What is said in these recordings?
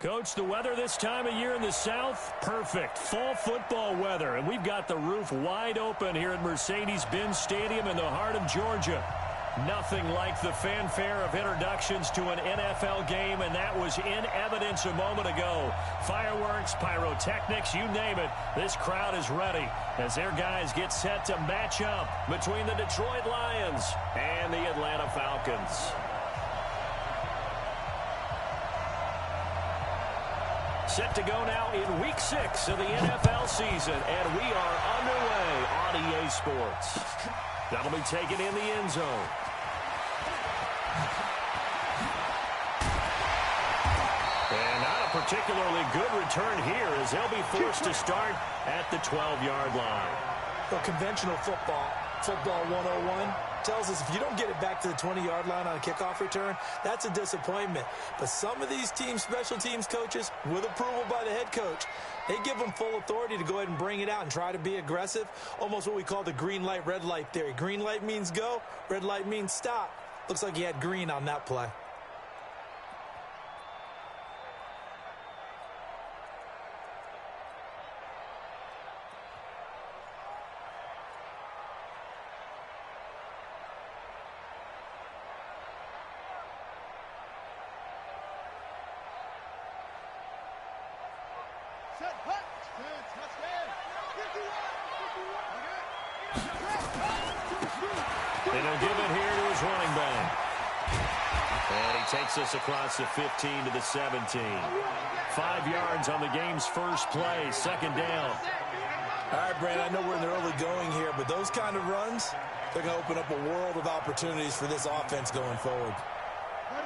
Coach, the weather this time of year in the South, perfect. Fall football weather, and we've got the roof wide open here at Mercedes-Benz Stadium in the heart of Georgia. Nothing like the fanfare of introductions to an NFL game, and that was in evidence a moment ago. Fireworks, pyrotechnics, you name it. This crowd is ready as their guys get set to match up between the Detroit Lions and the Atlanta Falcons. Set to go now in Week 6 of the NFL season, and we are underway on EA Sports. That'll be taken in the end zone. And not a particularly good return here as they'll be forced to start at the 12-yard line. Well, conventional football 101, tells us if you don't get it back to the 20-yard line on a kickoff return, that's a disappointment. But some of these teams, special teams coaches, with approval by the head coach, they give them full authority to go ahead and bring it out and try to be aggressive, almost what we call the green light, red light theory. Green light means go, red light means stop. Looks like he had green on that play. And he'll give it here to his running back. And he takes us across the 15 to the 17. 5 yards on the game's first play, second down. All right, Brand, I know we're in the early going here, but those kind of runs, they're going to open up a world of opportunities for this offense going forward.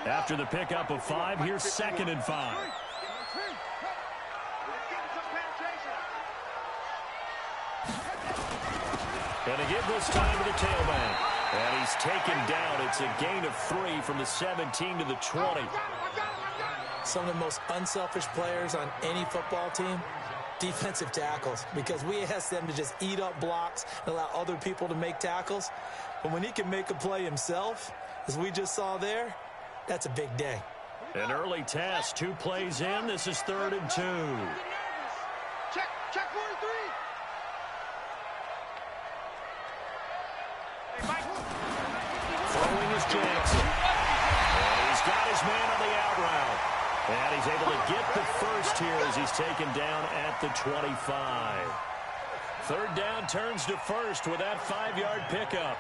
After the pickup of 5, here's 2nd and 5. And a give this time to the tailback. And he's taken down. It's a gain of 3 from the 17 to the 20. Some of the most unselfish players on any football team, defensive tackles, because we ask them to just eat up blocks and allow other people to make tackles. But when he can make a play himself, as we just saw there, that's a big day. An early test, 2 plays in. This is 3rd and 2. Check 43. Throwing is Jackson. And he's got his man on the out route. And he's able to get the first here as he's taken down at the 25. 3rd down turns to 1st with that 5-yard pickup.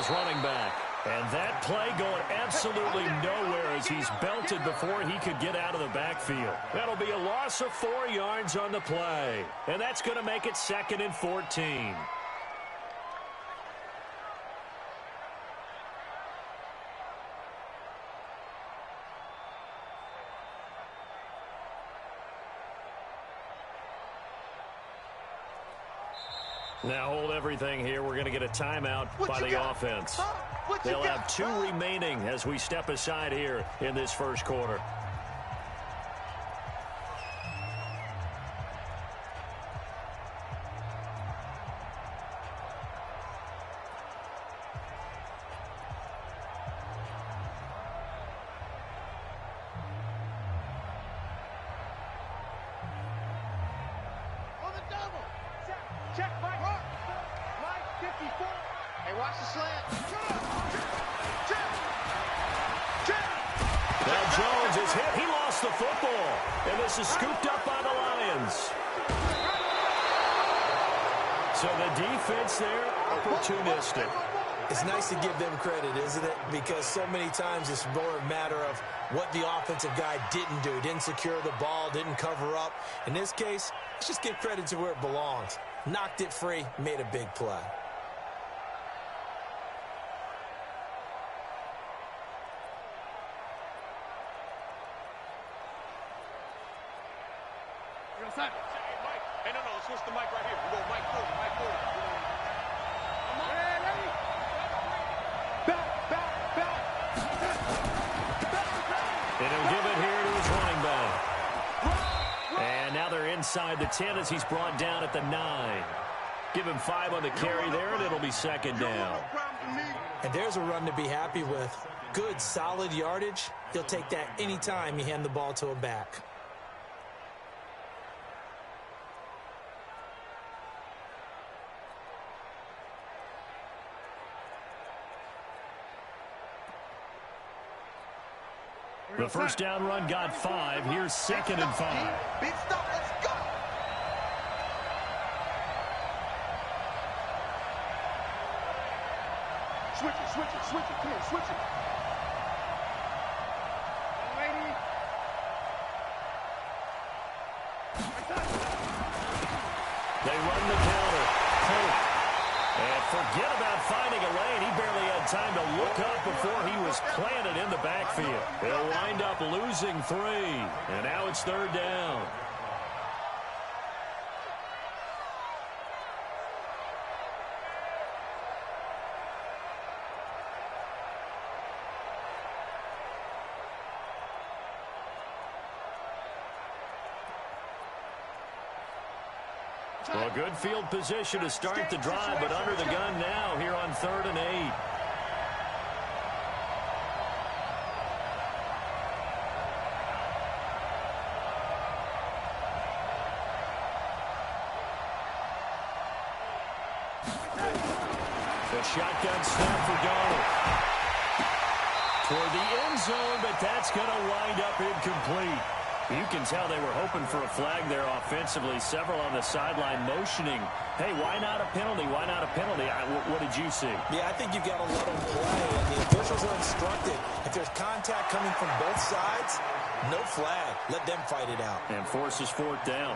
Running back. And that play going absolutely nowhere as he's belted before he could get out of the backfield. That'll be a loss of 4 yards on the play. And that's going to make it 2nd and 14. Now hold everything here. We're going to get a timeout by the offense. They'll have 2 remaining as we step aside here in this first quarter. Check, Mike. Mike, 54. Hey, watch the slant. Now Jones is hit. He lost the football. And this is scooped up by the Lions. So the defense there, opportunistic. It's nice to give them credit, isn't it? Because so many times it's more a matter of what the offensive guy didn't do. Didn't secure the ball, didn't cover up. In this case, let's just give credit to where it belongs. Knocked it free, made a big play. Hey, no, let's switch the mic right here. We go Mike 40, Mike 40. Come on. Back. inside the 10 as he's brought down at the 9. Give him 5 on the carry there, and it'll be second down. And there's a run to be happy with. Good, solid yardage. He'll take that anytime you hand the ball to a back. The first down run got 5. Here's second and 5. Big stop. Let's go. Switch it. Come on, switch it. Alrighty. They run the counter. Hope. And forget about finding a lane. He barely had time to look up before he was planted in the backfield. They'll wind up losing 3. And now it's third down. Well, good field position to start the drive, but under the gun now here on 3rd and 8. The shotgun snap for Donald. Toward the end zone, but that's going to wind up incomplete. You can tell they were hoping for a flag there offensively. Several on the sideline motioning, hey, why not a penalty? Why not a penalty? What did you see? Yeah, I think you've got to let them play, and the officials are instructed. If there's contact coming from both sides, no flag. Let them fight it out. And forces 4th down.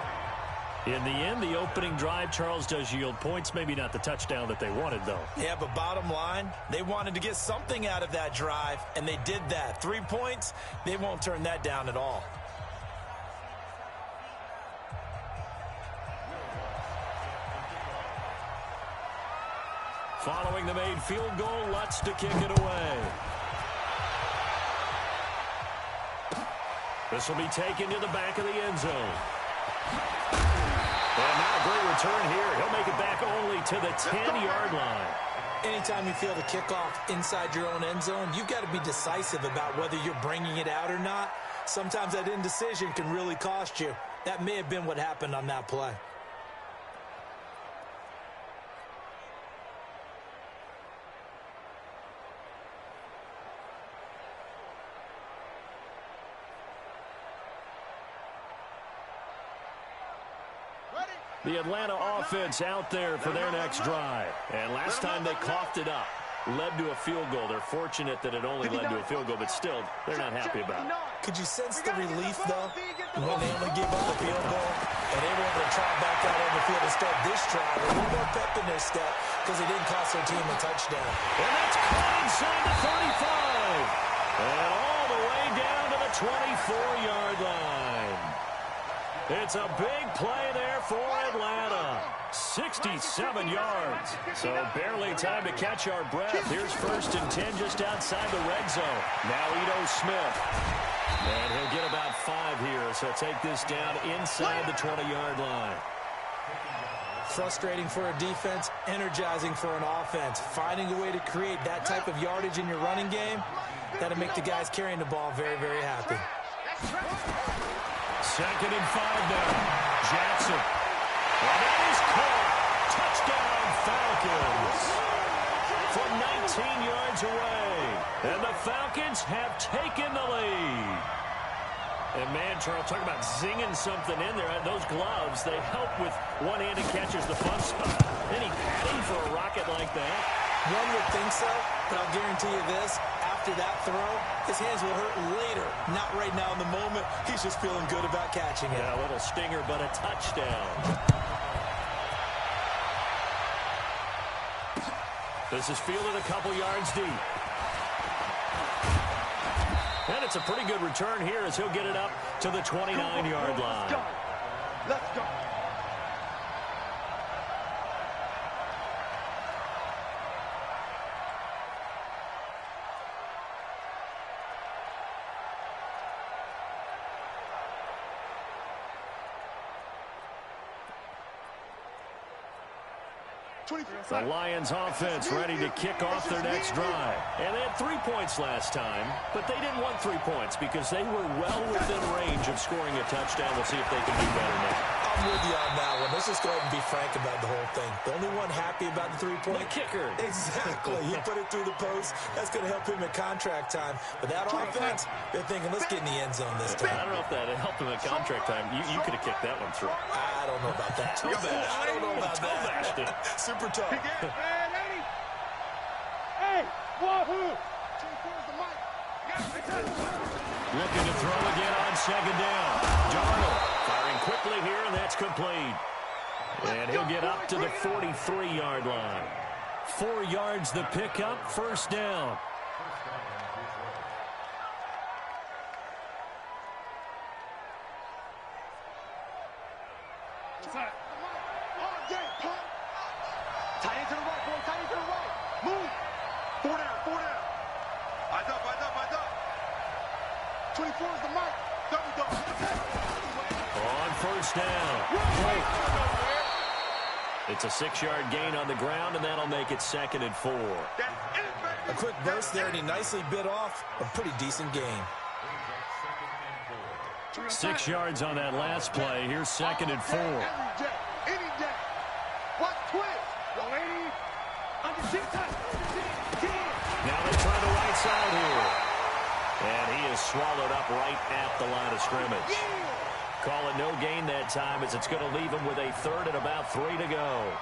In the end, the opening drive, Charles, does yield points. Maybe not the touchdown that they wanted, though. Yeah, but bottom line, they wanted to get something out of that drive, and they did that. 3 points, they won't turn that down at all. Following the made field goal, Lutz to kick it away. This will be taken to the back of the end zone. And not a great return here. He'll make it back only to the 10-yard line. Anytime you feel the kickoff inside your own end zone, you've got to be decisive about whether you're bringing it out or not. Sometimes that indecision can really cost you. That may have been what happened on that play. The Atlanta offense out there for their next drive. And last time they coughed it up, led to a field goal. They're fortunate that it only led to a field goal, but still, they're not happy about it. Could you sense the relief, though, when they only gave up the field goal and they were able to trot back out on the field and start this drive with a little more pep in their step because it didn't cost their team a touchdown. And that's caught inside the 35. And all the way down to the 24-yard line. It's a big play there for Atlanta. 67 yards. So barely time to catch our breath. Here's 1st and 10 just outside the red zone. Now Ito Smith. And he'll get about 5 here. So take this down inside the 20-yard line. Frustrating for a defense, energizing for an offense. Finding a way to create that type of yardage in your running game, that'll make the guys carrying the ball very, very happy. 2nd and 5 now. Jackson. And that is caught. Touchdown, Falcons. From 19 yards away. And the Falcons have taken the lead. And, man, Charles, talk about zinging something in there. Those gloves, they help with one-handed catches, the fun spot. Any padding for a rocket like that? One would think so, but I'll guarantee you this. After that throw, his hands will hurt later. Not right now in the moment. He's just feeling good about catching it. Yeah, a little stinger, but a touchdown. This is fielded a couple yards deep. And it's a pretty good return here as he'll get it up to the 29-yard line. Let's go. Let's go. The Lions offense ready to kick off their next drive. And they had 3 points last time, but they didn't want 3 points because they were well within range of scoring a touchdown. We'll see if they can do better now. I'm with you on that one. Let's just go ahead and be frank about the whole thing. The only one happy about the 3-point kicker. Exactly. He put it through the post. That's going to help him at contract time. But that offense, they're thinking, let's get in the end zone this time. I don't know if that helped him at contract time. You could have kicked that one through. I don't know about that. I don't know about that. Super tough. Hey, wahoo! Looking to throw again on second down. Darnold firing quickly here, and that's complete. And he'll get up to the 43-yard line. 4 yards the pickup, first down. Tight end to the right, boy. Tight end to the right. Move. 4 down, 4 down. Eyes up, eyes up, eyes up. 24 is the mark. Double. On first down. It's a 6-yard gain on the ground, and that'll make it 2nd and 4. A quick burst there, and he nicely bit off a pretty decent gain. 6 yards on that last play. Here's 2nd and 4. Any day. What twist? Lady. Under 10. Now they try the right side here. And he is swallowed up right at the line of scrimmage. Call it no gain that time as it's going to leave him with a 3rd and about 3 to go.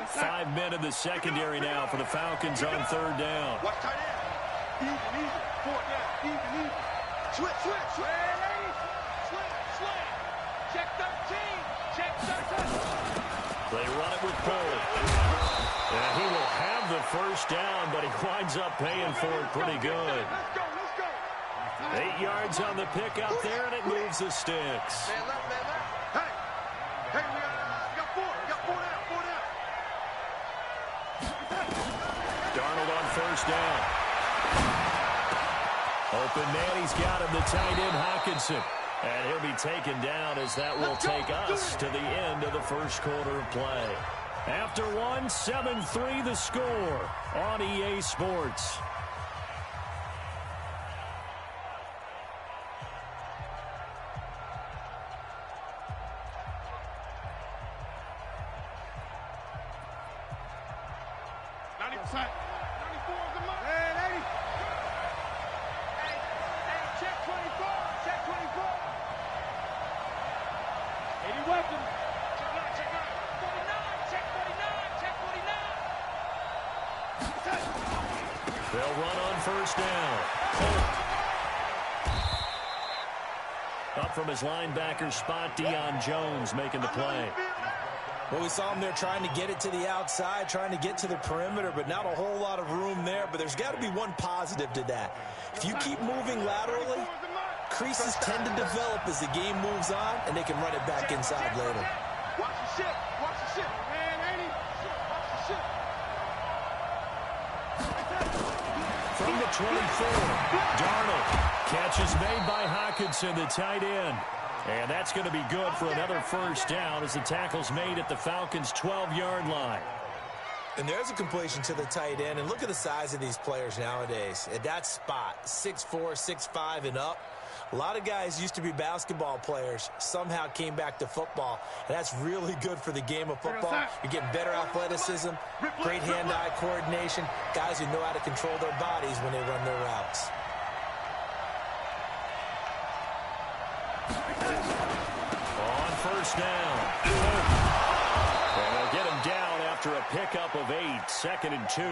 Five men in the secondary now for the Falcons on 3rd down. Watch tight end. Easy. 4 down. Easy. Switch. Check 13. They run it with Cole. And he will have the first down, but he winds up paying for it pretty good. Let's go. 8 yards on the pickup there, and it moves the sticks. Man left. Hey, we got 4. We got 4 down. Darnold on first down. Open man, he's got him, the tight end Hockenson. And he'll be taken down as that will take us to the end of the first quarter of play. After one, 7-3 the score on EA Sports. They'll run on first down. Up from his linebacker spot, Deion Jones making the play. Well, we saw him there trying to get it to the outside, trying to get to the perimeter, but not a whole lot of room there. But there's got to be one positive to that. If you keep moving laterally, creases tend to develop as the game moves on, and they can run it back inside later. Watch the ship. Man, ain't he? Watch the ship. From the 24, Darnold. Catch is made by Hockenson, the tight end. And that's going to be good for another first down as the tackle's made at the Falcons' 12-yard line. And there's a completion to the tight end. And look at the size of these players nowadays. At that spot, 6'4", 6'5", and up. A lot of guys used to be basketball players, somehow came back to football. And that's really good for the game of football. You're getting better athleticism, great hand-eye coordination, guys who know how to control their bodies when they run their routes. On first down. And they'll get him down after a pickup of 8, 2nd and 2.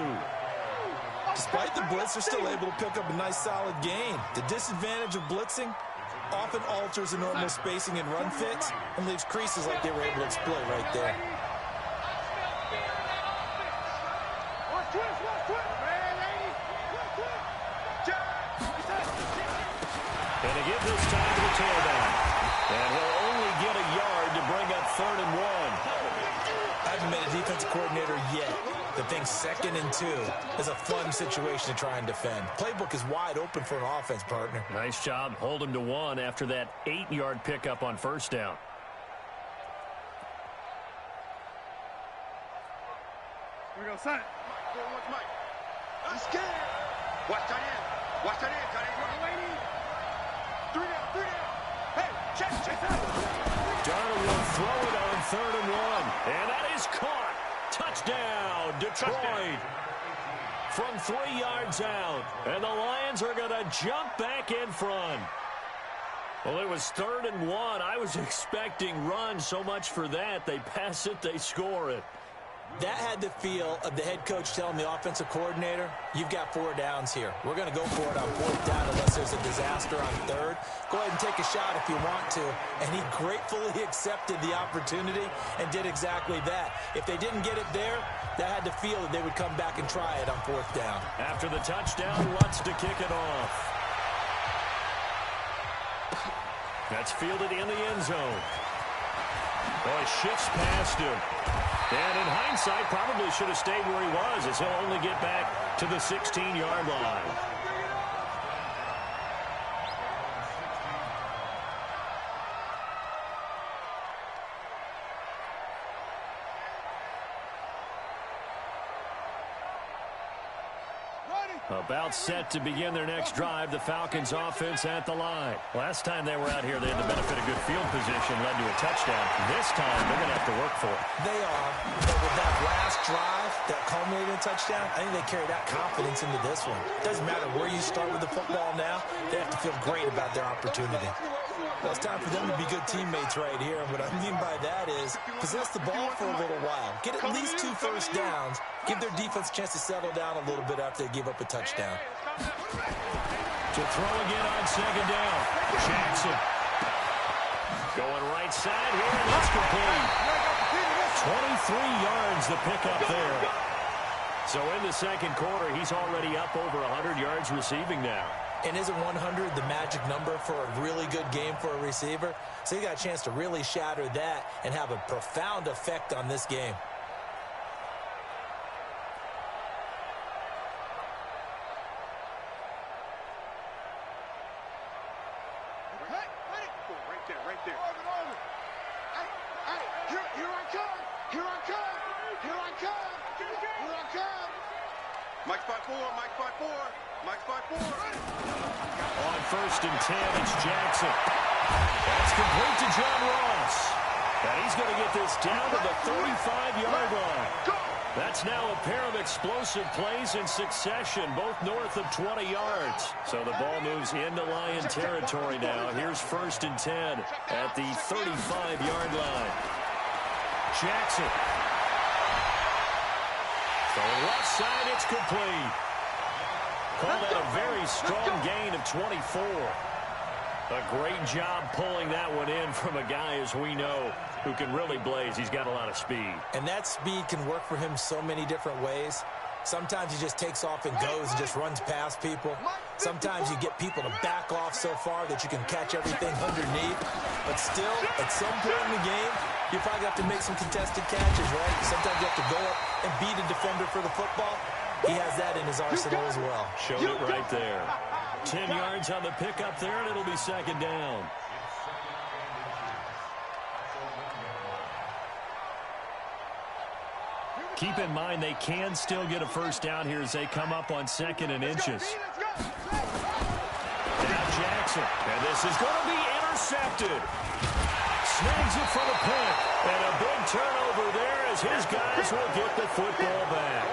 Despite the blitz, they're still able to pick up a nice, solid gain. The disadvantage of blitzing often alters the normal spacing and run fits and leaves creases like they were able to exploit right there. And they give this time to the tailback. And he'll only get a yard to bring up 3rd and 1. I haven't been a defensive coordinator yet, that thinks 2nd and 2 is a fun situation to try and defend. Playbook is wide open for an offense, partner. Nice job. Hold him to 1 after that 8-yard pickup on first down. Here we go, son. Watch Mike. I'm scared. Watch tight end. Watch tight end. Tight end. Waiting. 3 down. 3 down. Hey, check out. Darnold will throw it on 3rd and 1. And that is caught. Touchdown, Detroit. From 3 yards out. And the Lions are going to jump back in front. Well, it was 3rd and 1. I was expecting run, so much for that. They pass it, they score it. That had the feel of the head coach telling the offensive coordinator, you've got 4 downs here. We're going to go for it on 4th down unless there's a disaster on 3rd. Go ahead and take a shot if you want to. And he gratefully accepted the opportunity and did exactly that. If they didn't get it there, that had the feel that they would come back and try it on 4th down. After the touchdown, Lutz to kick it off. That's fielded in the end zone. Boy, shifts past him. And in hindsight, probably should have stayed where he was, as he'll only get back to the 16-yard line. About set to begin their next drive, the Falcons offense at the line. Last time they were out here, they had the benefit of good field position, led to a touchdown. This time, they're going to have to work for it. They are, but with that last drive that culminated in a touchdown, I think they carry that confidence into this one. It doesn't matter where you start with the football now, they have to feel great about their opportunity. Well, it's time for them to be good teammates right here. And what I mean by that is possess the ball for a little while. Get at least 2 first downs. Give their defense a chance to settle down a little bit after they give up a touchdown. To throw again on 2nd down. Jackson. Going right side here, and that's complete. 23 yards the pickup there. So in the 2nd quarter, he's already up over 100 yards receiving now. And isn't 100 the magic number for a really good game for a receiver? So he got a chance to really shatter that and have a profound effect on this game. Right there. Hey, here I come. Here I come. Mike spot 4. Mike spot 4. On 1st and 10, it's Jackson. That's complete to John Ross. And he's going to get this down to the 35-yard line. That's now a pair of explosive plays in succession, both north of 20 yards. So the ball moves into Lion territory now. Here's 1st and 10 at the 35-yard line. Jackson. So left side, it's complete. Call that a very strong gain of 24. A great job pulling that one in from a guy, as we know, who can really blaze. He's got a lot of speed. And that speed can work for him so many different ways. Sometimes he just takes off and goes and just runs past people. Sometimes you get people to back off so far that you can catch everything underneath. But still, at some point in the game, you probably have to make some contested catches, right? Sometimes you have to go up and beat a defender for the football. He has that in his arsenal as well. Showed it right there. 10 yards on the pickup there, and it'll be 2nd down. Keep in mind they can still get a first down here as they come up on 2nd and inches. Now Jackson, and this is going to be intercepted. Snags it for the pick, and a big turnover there as his guys will get the football back.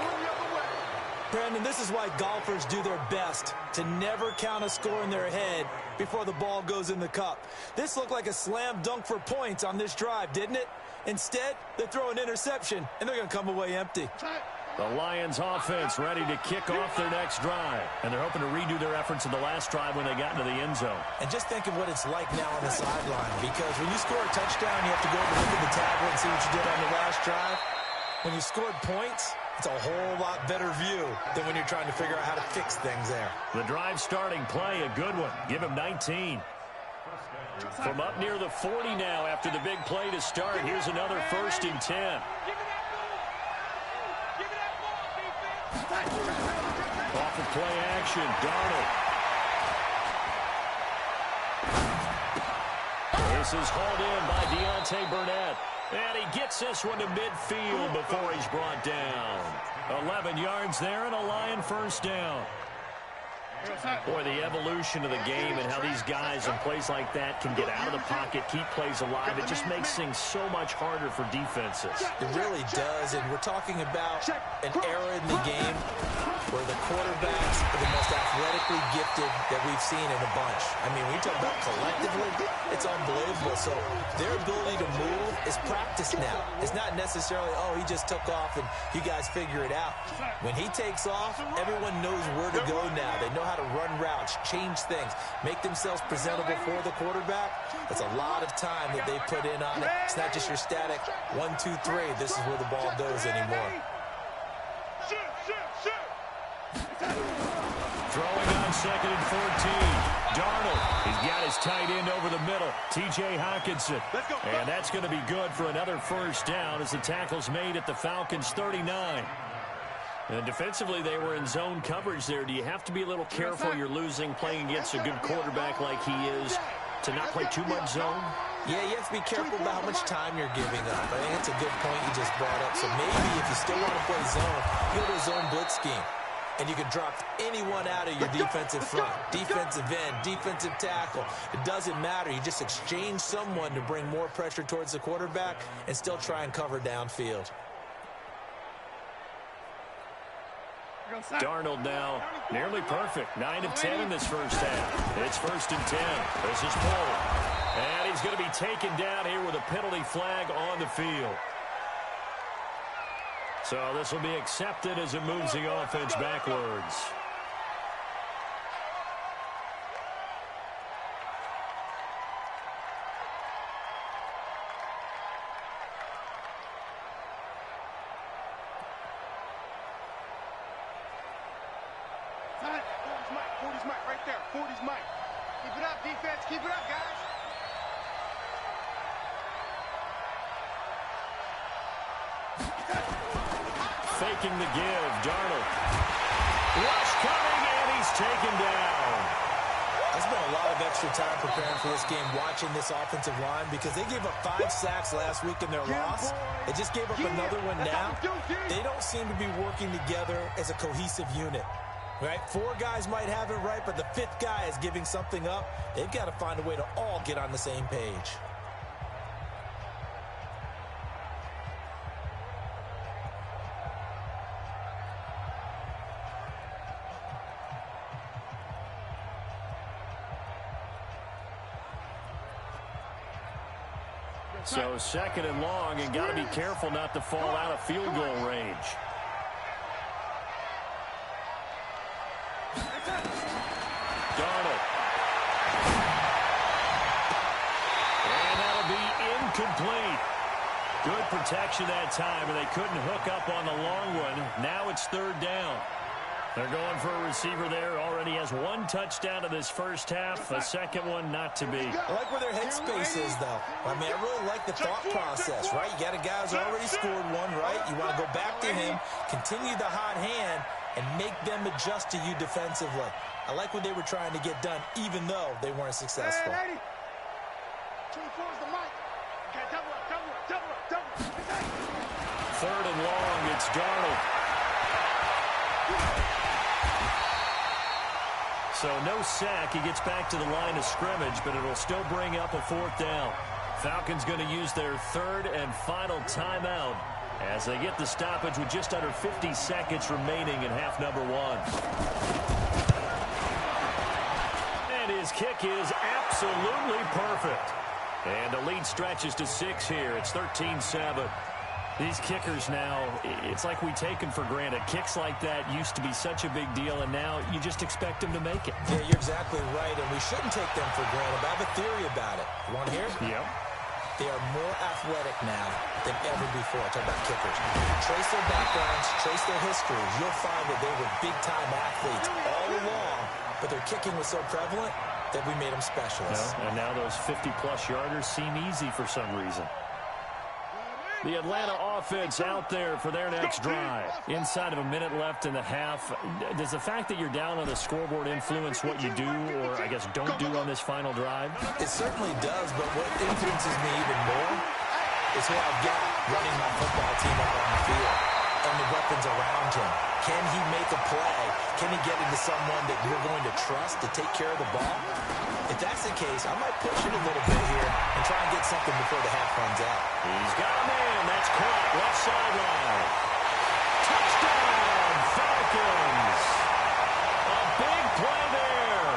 Brandon, this is why golfers do their best to never count a score in their head before the ball goes in the cup. This looked like a slam dunk for points on this drive, didn't it? Instead, they throw an interception, and they're going to come away empty. The Lions offense ready to kick off their next drive. And they're hoping to redo their efforts in the last drive when they got into the end zone. And just think of what it's like now on the sideline, because when you score a touchdown, you have to go over and look at the tablet and see what you did on the last drive. When you scored points, it's a whole lot better view than when you're trying to figure out how to fix things there. The drive starting play, a good one. Give him 19. From up near the 40 now after the big play to start. Here's another 1st and 10. Off of play action, Darnold. This is hauled in by Deontay Burnett. And he gets this one to midfield before he's brought down. 11 yards there and a Lion first down. Boy, the evolution of the game and how these guys in plays like that can get out of the pocket, keep plays alive, it just makes things so much harder for defenses. It really does, and we're talking about an era in the game where the quarterbacks are the most athletically gifted that we've seen in a bunch. I mean, when you talk about collectively, it's unbelievable. So their ability to move is practiced now. It's not necessarily, oh, he just took off and you guys figure it out. When he takes off, everyone knows where to go now. They know how to run routes, change things, make themselves presentable for the quarterback. That's a lot of time that they put in on it. It's not just your static 1, 2, 3. This is where the ball goes anymore. Throwing on 2nd and 14. Darnold, he's got his tight end over the middle, T.J. Hockenson. And that's going to be good for another first down as the tackle's made at the Falcons' 39. And defensively, they were in zone coverage there. Do you have to be a little careful you're losing playing against a good quarterback like he is to not play too much zone? Yeah, you have to be careful about how much time you're giving up. I think that's a good point you just brought up. So maybe if you still want to play zone, you go to a zone blitz scheme. And you can drop anyone out of your defensive front, defensive end, defensive tackle. It doesn't matter. You just exchange someone to bring more pressure towards the quarterback and still try and cover downfield. Darnold now nearly perfect. 9 of 10 in this first half. It's 1st and 10. This is pulled. And he's going to be taken down here with a penalty flag on the field. So this will be accepted as it moves the offense backwards. Faking the give, Darnold. Rush coming, and he's taken down. I spent a lot of extra time preparing for this game, watching this offensive line, because they gave up 5 sacks last week in their loss. They just gave up another one now. They don't seem to be working together as a cohesive unit. Right? 4 guys might have it right, but the 5th guy is giving something up. They've got to find a way to all get on the same page. So 2nd and long, and got to be careful not to fall out of field goal range. Darnold. And that'll be incomplete. Good protection that time, and they couldn't hook up on the long one. Now it's 3rd down. They're going for a receiver there. Already has 1 touchdown in this first half. A 2nd one not to be. I like where their headspace is, though. I mean, I really like the thought process, right? You got a guy who's already scored 1, right? You want to go back to him, continue the hot hand, and make them adjust to you defensively. I like what they were trying to get done, even though they weren't successful. 3rd and long, it's Darnold. So no sack. He gets back to the line of scrimmage, but it'll still bring up a 4th down. Falcons going to use their 3rd and final timeout as they get the stoppage with just under 50 seconds remaining in half number 1. And his kick is absolutely perfect. And the lead stretches to 6 here. It's 13-7. These kickers now, it's like we take them for granted. Kicks like that used to be such a big deal, and now you just expect them to make it. Yeah, you're exactly right, and we shouldn't take them for granted. But I have a theory about it. You want to hear it? Yep. They are more athletic now than ever before. Talk about kickers. Trace their backgrounds, trace their histories. You'll find that they were big-time athletes all along, but their kicking was so prevalent that we made them specialists. And now those 50-plus yarders seem easy for some reason. The Atlanta offense out there for their next drive. Inside of a minute left in the half, does the fact that you're down on the scoreboard influence what you do or, I guess, don't do on this final drive? It certainly does, but what influences me even more is who I've got running my football team out on the field and the weapons around him. Can he make a play? Can he get into someone that you're going to trust to take care of the ball? If that's the case, I might push it a little bit here and try and get something before the half runs out. He's got a man. That's caught. Left sideline. Touchdown, Falcons. A big play there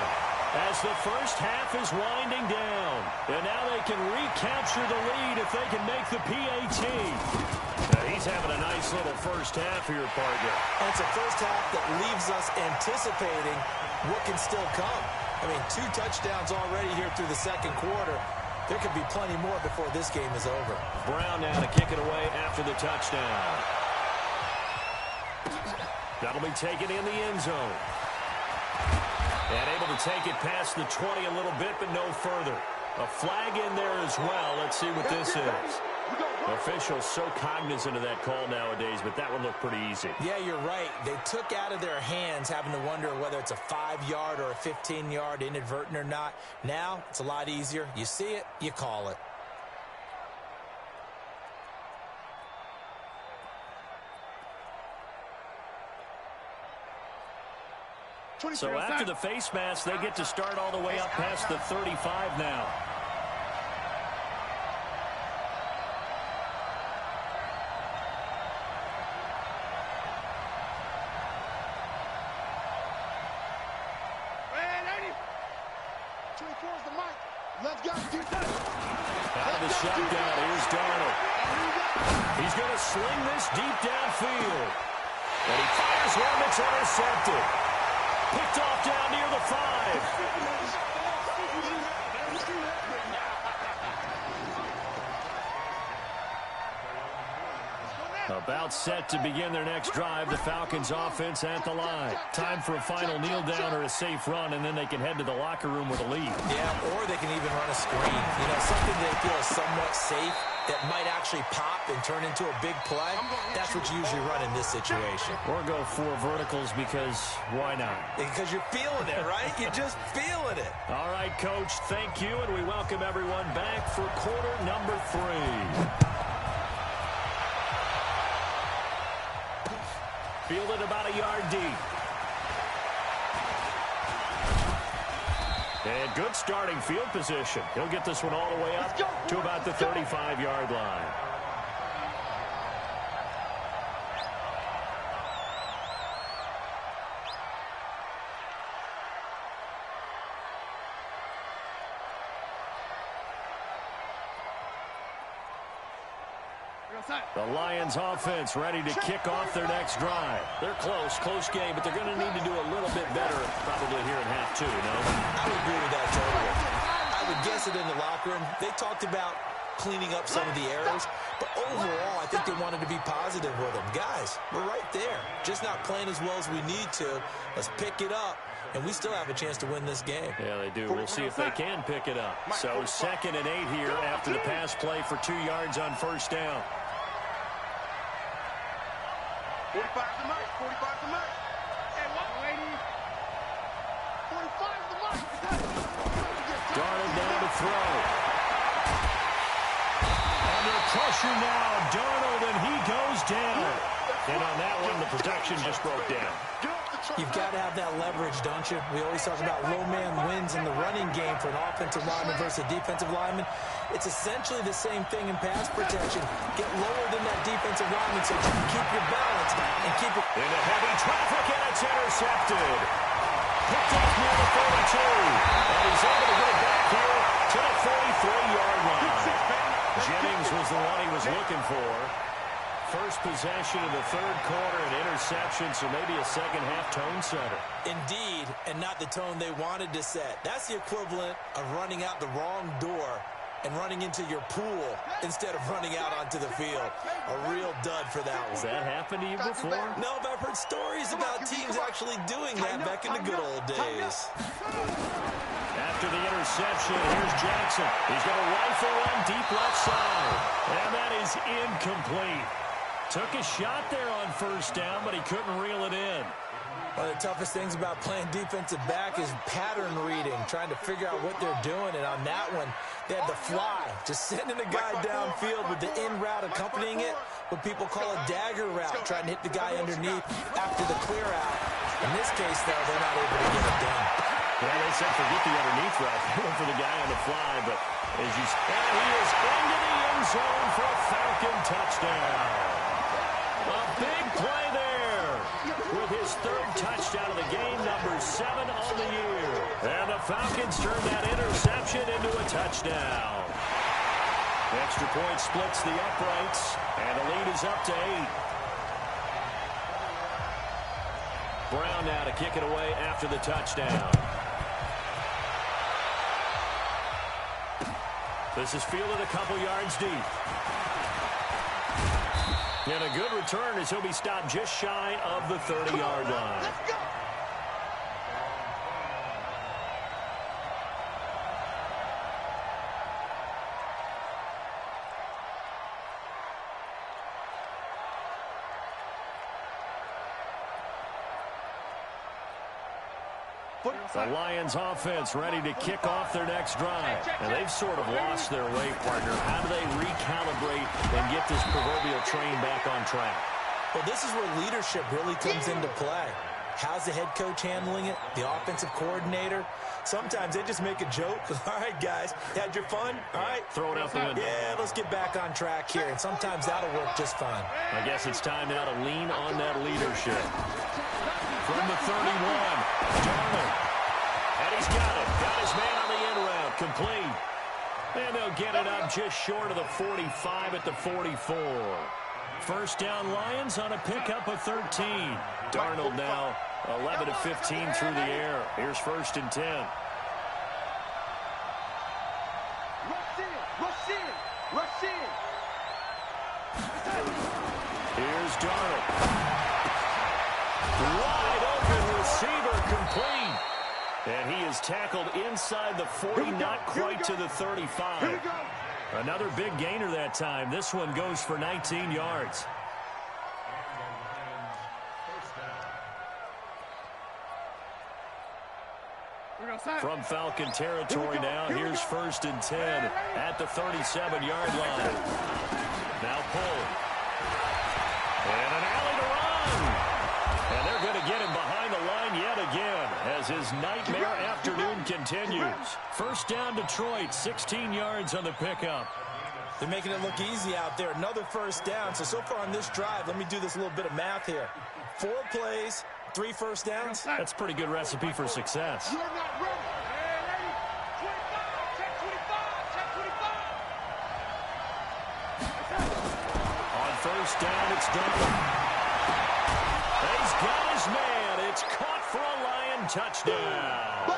as the first half is winding down. And now they can recapture the lead if they can make the PAT. He's having a nice little first half here, partner. And it's a first half that leaves us anticipating what can still come. I mean, 2 touchdowns already here through the second quarter. There could be plenty more before this game is over. Brown now to kick it away after the touchdown. That'll be taken in the end zone. And able to take it past the 20 a little bit, but no further. A flag in there as well. Let's see what this is. Officials so cognizant of that call nowadays, but that would look pretty easy. Yeah, you're right. They took out of their hands having to wonder whether it's a 5-yard or a 15-yard inadvertent or not. Now, it's a lot easier. You see it, you call it. So after the face mask, they get to start all the way up past the 35 now. Out of the shotgun, here's Darnold. He's going to sling this deep downfield. And he fires one that's intercepted. Picked off down near the 5. About set to begin their next drive. The Falcons offense at the line. Time for a final kneel down or a safe run, and then they can head to the locker room with a lead. Yeah, or they can even run a screen. You know, something they feel is somewhat safe that might actually pop and turn into a big play. That's what you usually run in this situation. Or go 4 verticals because why not? Because you're feeling it, right? You're just feeling it. All right, Coach, thank you, and we welcome everyone back for quarter number 3. Fielded about a yard deep. And good starting field position. He'll get this one all the way up to about the 35-yard line. The Lions offense ready to kick off their next drive. They're close game, but they're going to need to do a little bit better probably here in half 2, no? I would agree with that totally. I would guess it in the locker room. They talked about cleaning up some of the errors, but overall, I think they wanted to be positive with them. Guys, we're right there. Just not playing as well as we need to. Let's pick it up, and we still have a chance to win this game. Yeah, they do. We'll see if they can pick it up. So 2nd and 8 here after the pass play for 2 yards on first down. 45 the mark. 45 the mark. Hey, what, lady? 45 the mark. Darnold down to throw. Under pressure now, Darnold, and he goes down. And on that one, the protection just broke down. You've got to have that leverage, don't you? We always talk about low man wins in the running game for an offensive lineman versus a defensive lineman. It's essentially the same thing in pass protection. Get lower than that defensive lineman so you can keep your balance and keep it. Into heavy traffic, and it's intercepted. Picked off near the 42. And he's able to get it back here to the 43-yard line. Jennings was the one he was looking for. First possession of the 3rd quarter, an interception, so maybe a second-half tone setter. Indeed, and not the tone they wanted to set. That's the equivalent of running out the wrong door and running into your pool instead of running out onto the field. A real dud for that one. Has that happened to you before? No, but I've heard stories about teams actually doing that back in the good old days. After after the interception. Here's Jackson. He's going to rifle one deep left side. And that is incomplete. Took a shot there on first down, but he couldn't reel it in. One of the toughest things about playing defensive back is pattern reading, trying to figure out what they're doing. And on that one, they had the fly, just sending a guy downfield with the in route accompanying it, what people call a dagger route, trying to hit the guy underneath after the clear out. In this case, though, they're not able to get it done. Yeah, they said forget the underneath route. Going for the guy on the fly, but as you said, he is into the end zone for a Falcon touchdown. A big play there with his third touchdown of the game, number 7 on the year. And the Falcons turn that interception into a touchdown. Extra point splits the uprights, and the lead is up to 8. Brown now to kick it away after the touchdown. This is fielded a couple yards deep. And a good return as he'll be stopped just shy of the 30-yard line. Let's go. The Lions offense ready to kick off their next drive. And they've sort of lost their way, partner. How do they recalibrate and get this proverbial train back on track? Well, this is where leadership really comes into play. How's the head coach handling it? The offensive coordinator? Sometimes they just make a joke. All right, guys, had your fun? All right. Throw it out the window. Yeah, let's get back on track here. And sometimes that'll work just fine. I guess it's time now to lean on that leadership. From the 31, Darnold. And he's got it. Got his man on the end route. Complete. And they'll get it up just short of the 45 at the 44. First down Lions on a pickup of 13. Darnold now 11 of 15 through the air. Here's first and 10. Rush in. Rush in. Rush in. Here's Darnold. Wide open receiver, complete. And he is tackled inside the 40, not quite to the 35. Here we go. Another big gainer that time. This one goes for 19 yards. From Falcon territory now, here's first and 10 at the 37-yard line. Now pull. And an alley to run. And they're going to get him behind the line yet again as his nightmare afternoon continues. First down Detroit, 16 yards on the pickup. They're making it look easy out there. Another first down. So far on this drive, let me do this little bit of math here. 4 plays, 3 first downs. That's a pretty good recipe for success. You're not ready. Ready. 25. Check 25. Check 25. On first down, it's Darnold. He's got his man. It's caught for a Lion touchdown.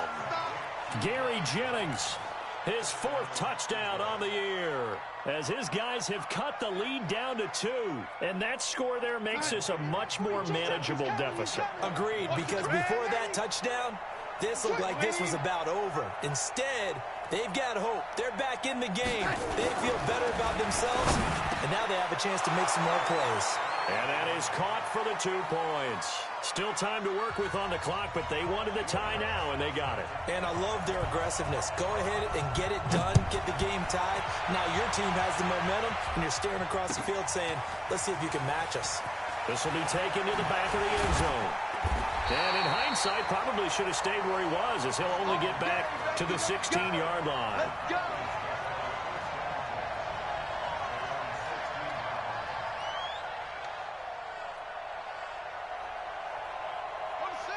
Gary Jennings, his 4th touchdown on the year, as his guys have cut the lead down to 2. And that score there makes this a much more manageable deficit. Agreed, because before that touchdown, this looked like this was about over. Instead, they've got hope. They're back in the game. They feel better about themselves, and now they have a chance to make some more plays. And that is caught for the 2 points. Still time to work with on the clock, but they wanted the tie now, and they got it. And I love their aggressiveness. Go ahead and get it done, get the game tied. Now your team has the momentum, and you're staring across the field saying, let's see if you can match us. This will be taken to the back of the end zone. And in hindsight, probably should have stayed where he was, as he'll only get back to the 16-yard line. Let's go.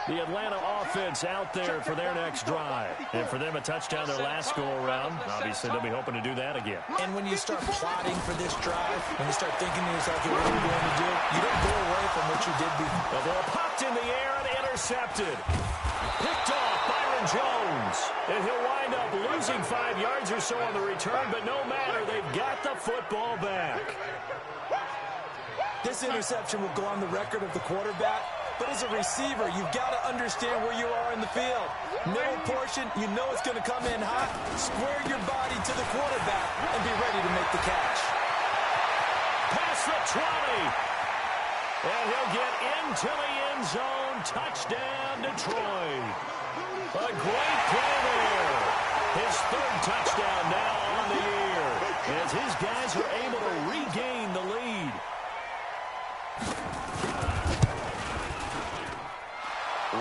The Atlanta offense out there for their next drive. And for them, a touchdown their last go-around. Obviously, they'll be hoping to do that again. And when you start plotting for this drive, when you start thinking to yourself, what are we going to do? You don't go away from what you did before. The ball popped in the air and intercepted. Picked off Byron Jones. And he'll wind up losing 5 yards or so on the return, but no matter, they've got the football back. This interception will go on the record of the quarterback But as a receiver, you've got to understand where you are in the field. Middle portion, you know it's going to come in hot. Square your body to the quarterback and be ready to make the catch. Past the 20. And he'll get into the end zone. Touchdown, Detroit. A great play there. His third touchdown now on the year, as his guys are able to regain the lead.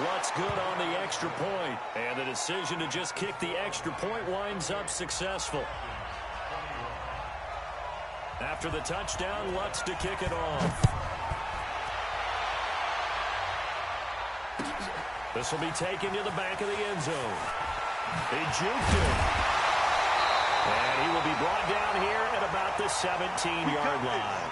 What's good on the extra point? And the decision to just kick the extra point winds up successful. After the touchdown, Lutz to kick it off. This will be taken to the back of the end zone. He juked him. And he will be brought down here at about the 17-yard line.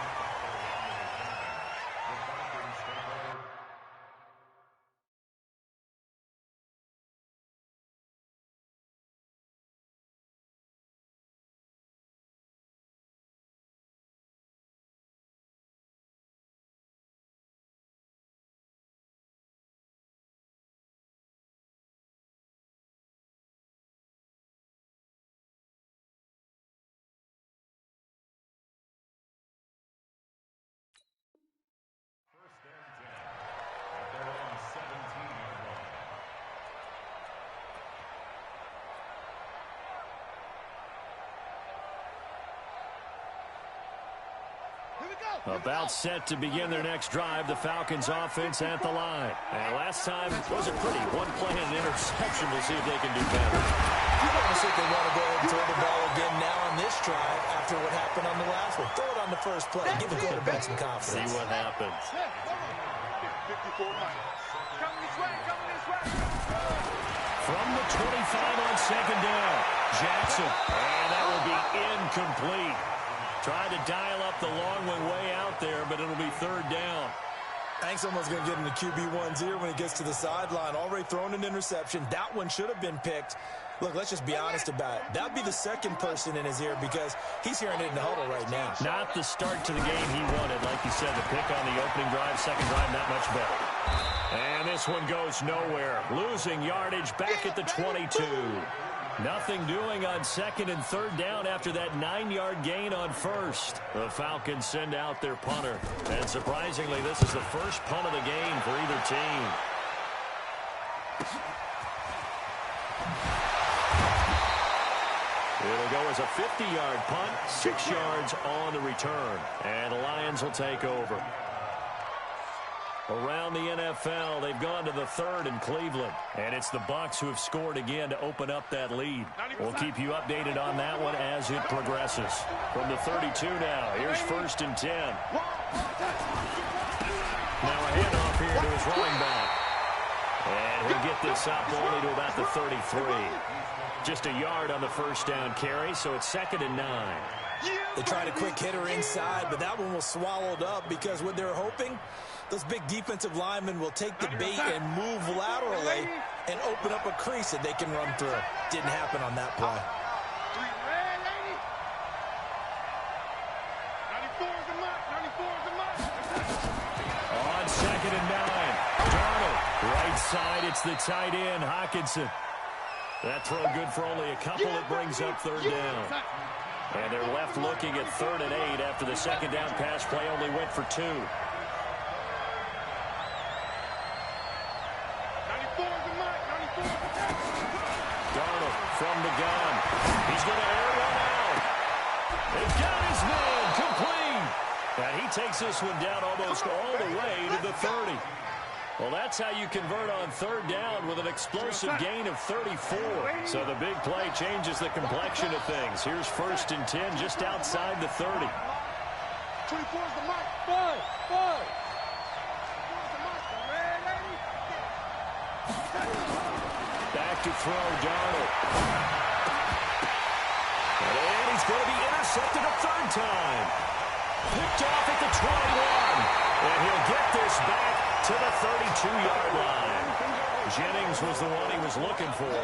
About set to begin their next drive, the Falcons offense at the line. And last time wasn't pretty. One play and an interception. We'll see if they can do better. You almost think they want to go ahead and throw the ball again now on this drive after what happened on the last one. Throw it on the first play. Give the quarterback some confidence. See what happens. 54 miles. Coming this way, coming this way. From the 25 on second down, Jackson. And that will be incomplete. Tried to dial up the long one way out there, but it'll be third down. I think someone's going to get in the QB1's ear when he gets to the sideline. Already thrown an interception. That one should have been picked. Look, let's just be honest about it. That would be the second person in his ear because he's hearing it in the huddle right now. Not the start to the game he wanted. Like you said, the pick on the opening drive, second drive, not much better. And this one goes nowhere. Losing yardage back at the 22. Nothing doing on second and third down after that 9-yard gain on first. The Falcons send out their punter. And surprisingly, this is the first punt of the game for either team. It'll go as a 50-yard punt, 6 yards on the return. And the Lions will take over. Around the NFL, they've gone to the third in Cleveland. And it's the Bucs who have scored again to open up that lead. We'll keep you updated on that one as it progresses. From the 32 now, here's 1st and 10. Now a handoff here to his running back. And he'll get this up only to about the 33. Just a yard on the first down carry, so it's 2nd and 9. They tried a quick hitter inside, but that one was swallowed up because what they're hoping, those big defensive linemen will take the bait and move laterally and open up a crease that they can run through. Didn't happen on that play. 94 is the mark. 94 is the mark. On 2nd and 9. Darnold, right side, it's the tight end, Hockenson. That throw good for only a couple. It brings up third down. And they're left looking at 3rd and 8 after the second down pass play only went for 2. 94 is the mark. 94 is the mark. Darnold from the gun. He's going to air one out. They've got his man complete. And he takes this one down almost all the way to the 30. Well, that's how you convert on third down with an explosive gain of 34. So the big play changes the complexion of things. Here's 1st and 10 just outside the 30. 24 is the mark. 4. Back to throw, Darnold. And he's going to be intercepted a third time. Picked off at the 21. And he'll get this back to the 32-yard line. Jennings was the one he was looking for.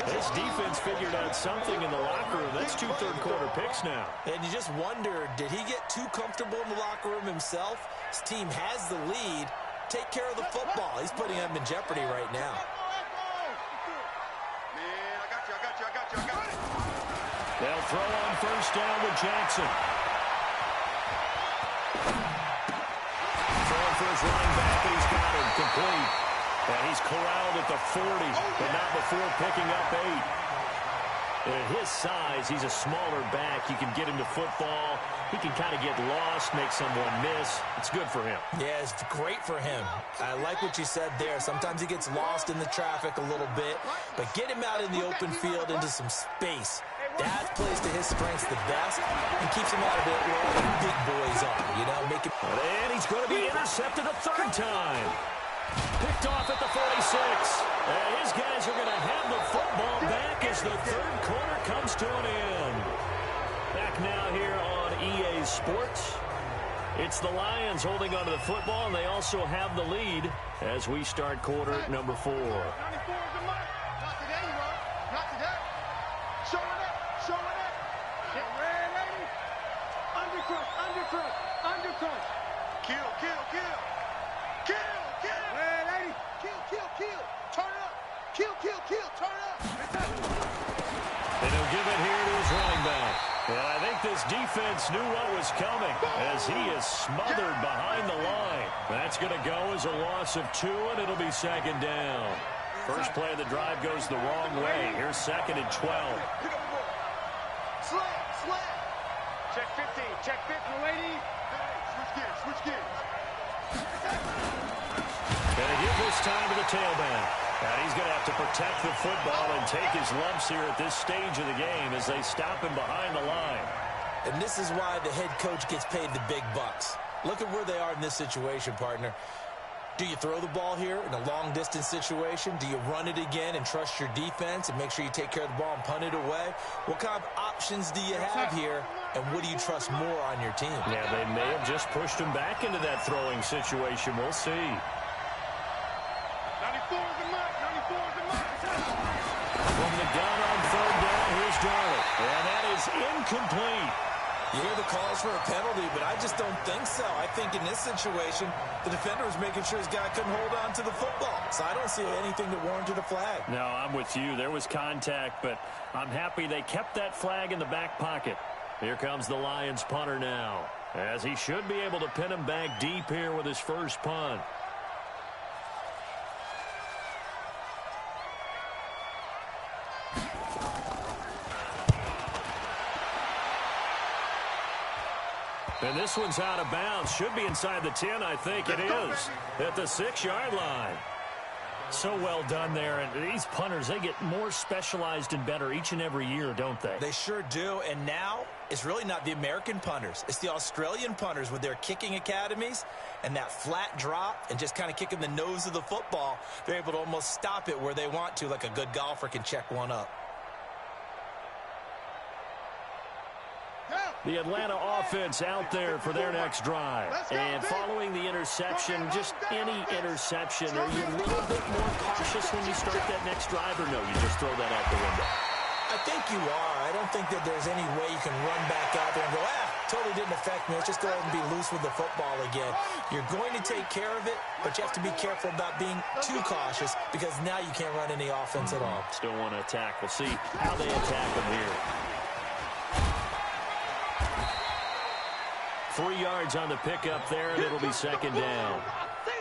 This defense figured out something in the locker room. That's 2 third-quarter picks now. And you just wonder, did he get too comfortable in the locker room himself? His team has the lead, take care of the football. He's putting him in jeopardy right now. Man, I got you. They'll throw on first down with Jackson. Throwing for his running back, and he's got him complete. And he's corralled at the 40, but not before picking up 8. At his size, he's a smaller back. You can get him to football. He can kind of get lost, make someone miss. It's good for him. Yeah, it's great for him. I like what you said there. Sometimes he gets lost in the traffic a little bit, but get him out in the open field into some space. That plays to his strengths the best and keeps him out of it where all the big boys are, you know, make him... And he's going to be intercepted a third time. Picked off at the 46. And his guys are going to have the football back as the third quarter comes to an end. Back now here on EA Sports. It's the Lions holding onto the football, and they also have the lead as we start quarter number 4. 94 is the mark. Not today, bro. Not today. Showing up. Get ready. Undercrush. Kill. Hey, lady. Kill. Turn up. Kill. Turn up. And he'll give it here to his running back. And I think this defense knew what was coming as he is smothered behind the line. That's going to go as a loss of 2, and it'll be second down. First play of the drive goes the wrong way. Here's second and 12. Slam. Check 15, lady. Switch gears. Going to give this time to the tailback. And he's going to have to protect the football and take his lumps here at this stage of the game as they stop him behind the line. And this is why the head coach gets paid the big bucks. Look at where they are in this situation, partner. Do you throw the ball here in a long-distance situation? Do you run it again and trust your defense and make sure you take care of the ball and punt it away? What kind of options do you have here, and what do you trust more on your team? Yeah, they may have just pushed him back into that throwing situation. We'll see. 94 is the mark. From the gun on third down, here's Darnold. And that is incomplete. You hear the calls for a penalty, but I just don't think so. I think in this situation, the defender was making sure his guy couldn't hold on to the football. So I don't see anything that warranted a flag. No, I'm with you. There was contact, but I'm happy they kept that flag in the back pocket. Here comes the Lions punter now, as he should be able to pin him back deep here with his first punt. And this one's out of bounds. Should be inside the 10, I think it is. At the 6-yard line. So well done there. And these punters, they get more specialized and better each and every year, don't they? They sure do. And now, it's really not the American punters. It's the Australian punters with their kicking academies and that flat drop and just kind of kicking the nose of the football. They're able to almost stop it where they want to, like a good golfer can check one up. The Atlanta offense out there for their next drive. And following the interception, just any interception, are you a little bit more cautious when you start that next drive, or no, you just throw that out the window? I think you are. I don't think that there's any way you can run back out there and go, totally didn't affect me. Let's just go ahead and be loose with the football again. You're going to take care of it, but you have to be careful about being too cautious because now you can't run any offense at all. Still want to attack. We'll see how they attack them here. 3 yards on the pickup there, and it'll be second down.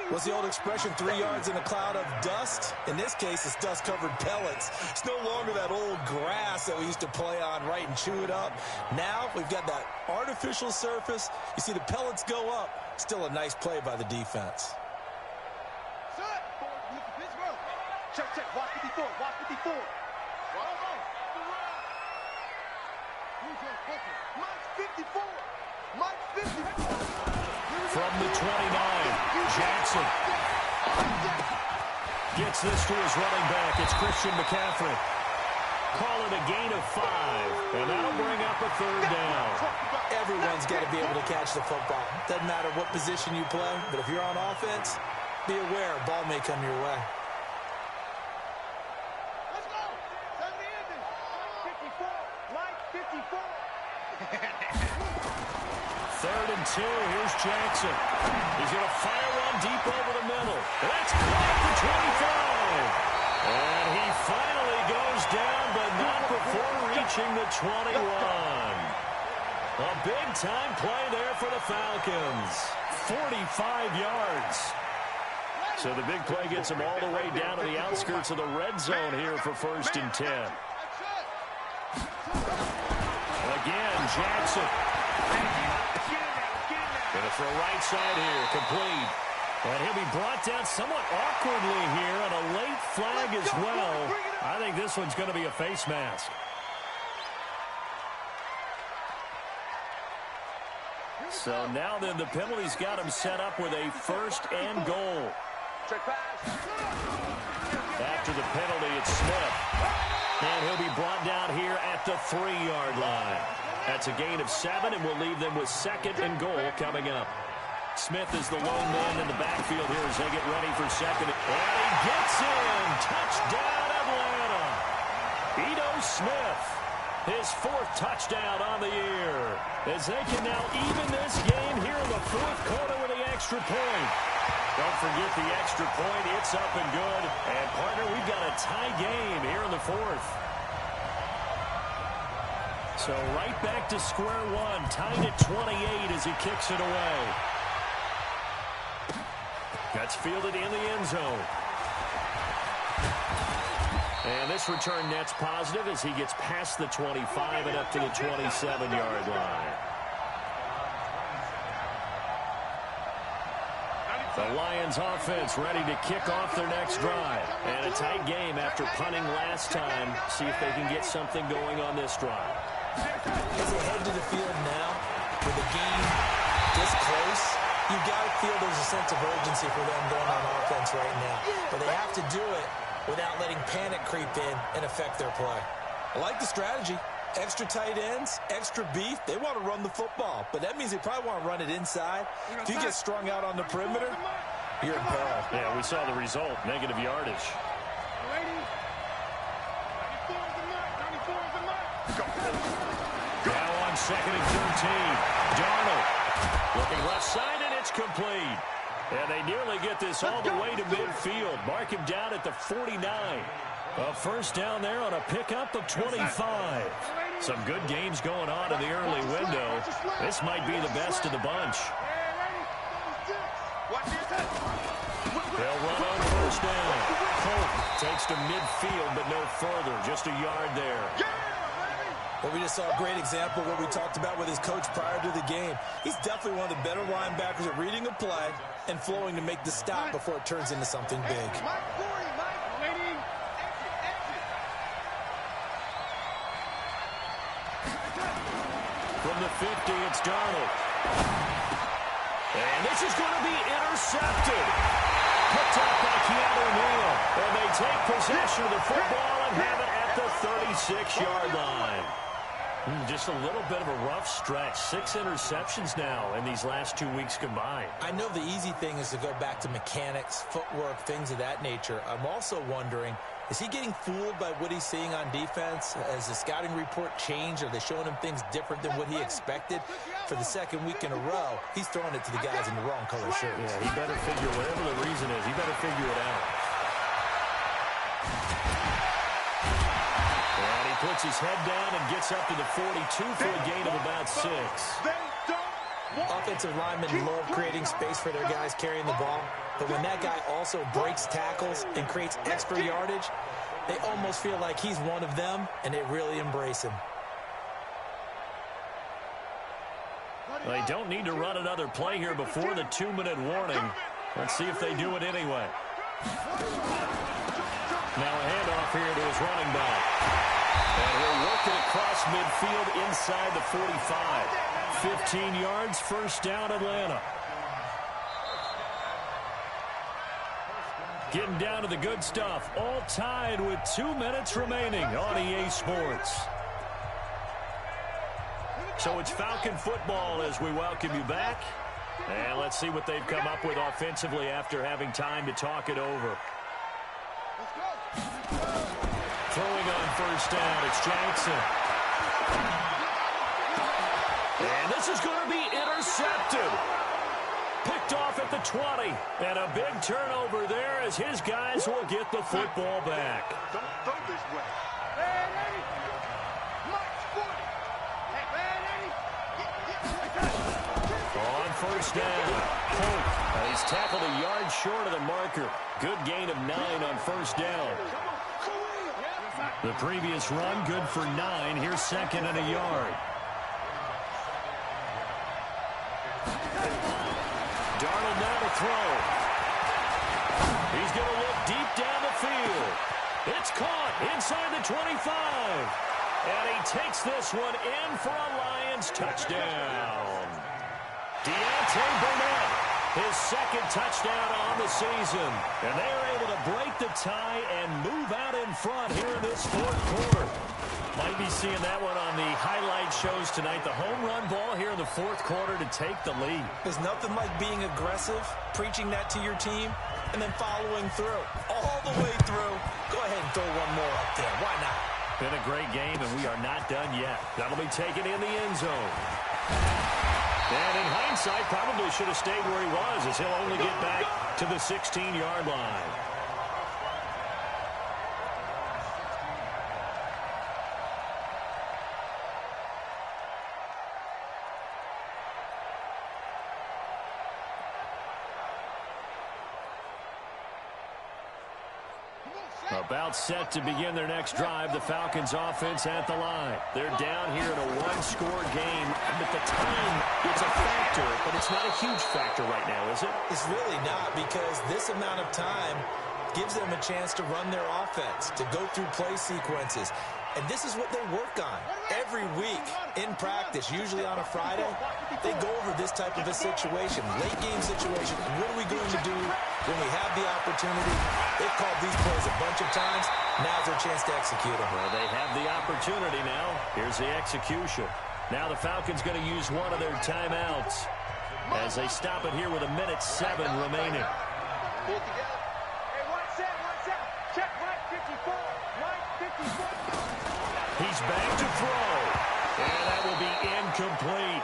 What's the old expression, 3 yards in a cloud of dust? In this case, it's dust-covered pellets. It's no longer that old grass that we used to play on, right, and chew it up. Now we've got that artificial surface. You see the pellets go up. Still a nice play by the defense. Check. Watch 54. Mike 54. From the 29, Jackson gets this to his running back. It's Christian McCaffrey. Call it a gain of 5, and that'll bring up a third down. Everyone's got to be able to catch the football. Doesn't matter what position you play, but if you're on offense, be aware a ball may come your way. Let's go. Send the ending. 54. Mike 54. Third and 2. Here's Jackson. He's going to fire one down deep over the middle. That's caught at the 25. And he finally goes down, but not before reaching the 21. A big-time play there for the Falcons. 45 yards. So the big play gets him all the way down to the outskirts of the red zone here for 1st and 10. Again, Jackson. Gonna throw right side here, complete. And he'll be brought down somewhat awkwardly here on a late flag as well. I think this one's going to be a face mask. So now then the penalty's got him set up with a 1st and goal. After the penalty, it's Smith. And he'll be brought down here at the 3-yard line. That's a gain of 7, and we'll leave them with 2nd and goal coming up. Smith is the lone man in the backfield here as they get ready for 2nd. And he gets in. Touchdown, Atlanta. Ito Smith, his 4th touchdown on the year, as they can now even this game here in the 4th quarter with the extra point. Don't forget the extra point. It's up and good. And, partner, we've got a tie game here in the 4th. So right back to square one, tied at 28 as he kicks it away. That's fielded in the end zone. And this return net's positive as he gets past the 25 and up to the 27-yard line. The Lions offense ready to kick off their next drive. And a tight game after punting last time. See if they can get something going on this drive. As they head to the field now, with the game this close, you've got to feel there's a sense of urgency for them going on offense right now. But they have to do it without letting panic creep in and affect their play. I like the strategy. Extra tight ends, extra beef. They want to run the football, but that means they probably want to run it inside. If you get strung out on the perimeter, you're in peril. Yeah, we saw the result, negative yardage. Now on 2nd and 13. Darnold looking left side, and it's complete. And they nearly get this all the way to midfield. Mark him down at the 49. A 1st down there on a pickup of 25. Some good games going on in the early window. This might be the best of the bunch. They'll run on 1st down. Holt takes to midfield, but no further. Just a yard there. Well, we just saw a great example of what we talked about with his coach prior to the game. He's definitely one of the better linebackers at reading a play and flowing to make the stop before it turns into something big. From the 50, it's Darnold. And this is going to be intercepted. Picked up by Keanu Neal. And they take possession of the football and have it at the 36-yard line. Just a little bit of a rough stretch. 6 interceptions now in these last 2 weeks combined. I know the easy thing is to go back to mechanics, footwork, things of that nature. I'm also wondering, is he getting fooled by what he's seeing on defense? Has the scouting report changed? Are they showing him things different than what he expected? For the 2nd week in a row, he's throwing it to the guys in the wrong color shirts. Yeah, he better figure, whatever the reason is, he better figure it out. And he puts his head down and gets up to the 42 for a gain of about 6. Offensive linemen love creating space for their guys carrying the ball, but when that guy also breaks tackles and creates extra yardage, they almost feel like he's one of them, and they really embrace him. They don't need to run another play here before the 2-minute warning. Let's see if they do it anyway. Now a handoff here to his running back. And he'll work it across midfield inside the 45. 15 yards, 1st down, Atlanta. Getting down to the good stuff. All tied with 2 minutes remaining on EA Sports. So it's Falcon football as we welcome you back. And let's see what they've come up with offensively after having time to talk it over. Throwing on 1st down, it's Jackson. And this is going to be intercepted. Picked off at the 20. And a big turnover there as his guys will get the football back. Don't throw this way. On first down, Holt. He's tackled a yard short of the marker. Good gain of 9 on first down. The previous run, good for 9. Here's second and a yard. Darnold now to throw. He's going to look deep down the field. It's caught inside the 25. And he takes this one in for a Lions touchdown. Deontay Burnett, his second touchdown on the season. And they're able to break the tie and move out in front here in this fourth quarter. Might be seeing that one on the highlight shows tonight. The home run ball here in the fourth quarter to take the lead. There's nothing like being aggressive, preaching that to your team, and then following through. All the way through. Go ahead and throw one more up there. Why not? Been a great game, and we are not done yet. That'll be taken in the end zone. And in hindsight, probably should have stayed where he was, as he'll only get back to the 16-yard line. About set to begin their next drive, the Falcons offense at the line. They're down here in a one-score game. At the time, it's a factor, but it's not a huge factor right now, is it? It's really not, because this amount of time gives them a chance to run their offense, to go through play sequences. And this is what they work on every week in practice, usually on a Friday. They go over this type of a situation, late game situation. What are we going to do when we have the opportunity? They've called these plays a bunch of times. Now's their chance to execute them. Well, they have the opportunity now. Here's the execution. Now the Falcons going to use one of their timeouts as they stop it here with 1:07 remaining. Pull it together. Hey, one set. Check right 54. Right 54. He's back to throw. And that will be incomplete.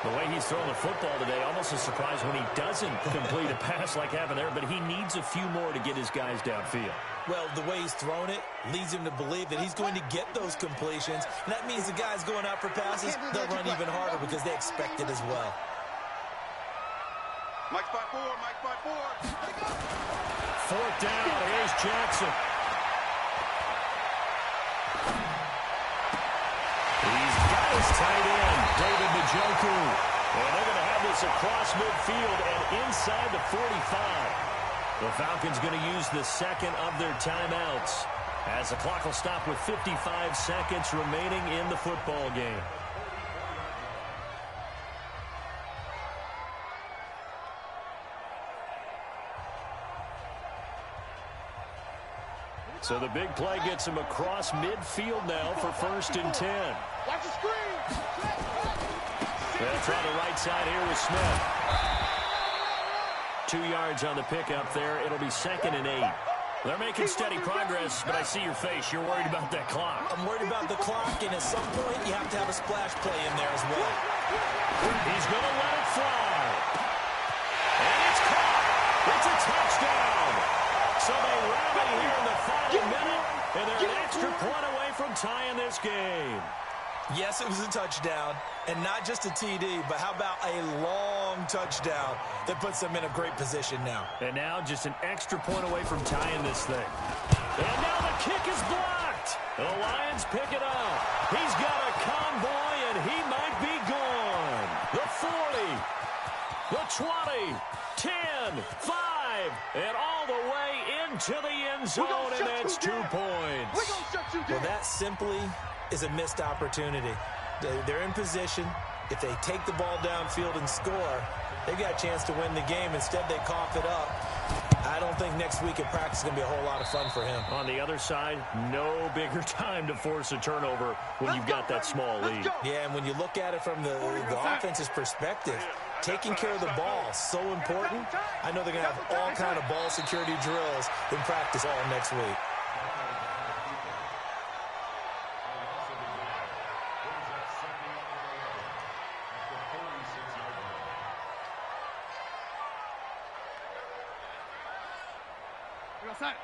The way he's throwing the football today, almost a surprise when he doesn't complete a pass like happened there, but he needs a few more to get his guys downfield. Well, the way he's thrown it leads him to believe that he's going to get those completions. And that means the guys going out for passes, they'll run even harder because they expect it as well. Mike spot 4. Fourth down, here's Jackson. He's got his tight end, David Njoku. And they're going to have this across midfield and inside the 45. The Falcons going to use the second of their timeouts as the clock will stop with 55 seconds remaining in the football game. So the big play gets him across midfield now for 1st and 10. Watch the screen. They'll try the right side here with Smith. 2 yards on the pickup there. It'll be 2nd and 8. They're making steady progress, but I see your face. You're worried about that clock. I'm worried about the clock, and at some point, you have to have a splash play in there as well. He's going to let it fly. And it's caught. It's a touchdown. So they rally here in the final minute, and they're an extra point away from tying this game. Yes, it was a touchdown, and not just a TD, but how about a long touchdown that puts them in a great position now. And now just an extra point away from tying this thing. And now the kick is blocked. The Lions pick it up. He's got a convoy, and he might be gone. The 40, the 20, 10, 5, and all the way into the end zone, and that's 2 points. Well, that simply is a missed opportunity. They're in position. If they take the ball downfield and score, they've got a chance to win the game. Instead, they cough it up. I don't think next week at practice is going to be a whole lot of fun for him. On the other side, no bigger time to force a turnover when you've got that small lead. Yeah, and when you look at it from the offense's perspective, taking care of the ball is so important. I know they're going to have all kind of ball security drills in practice all next week. go set.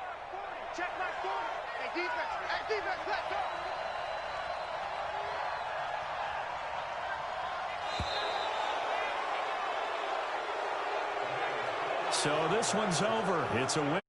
Check my 40. Hey, defense. Hey, defense, let's go. So this one's over. It's a win.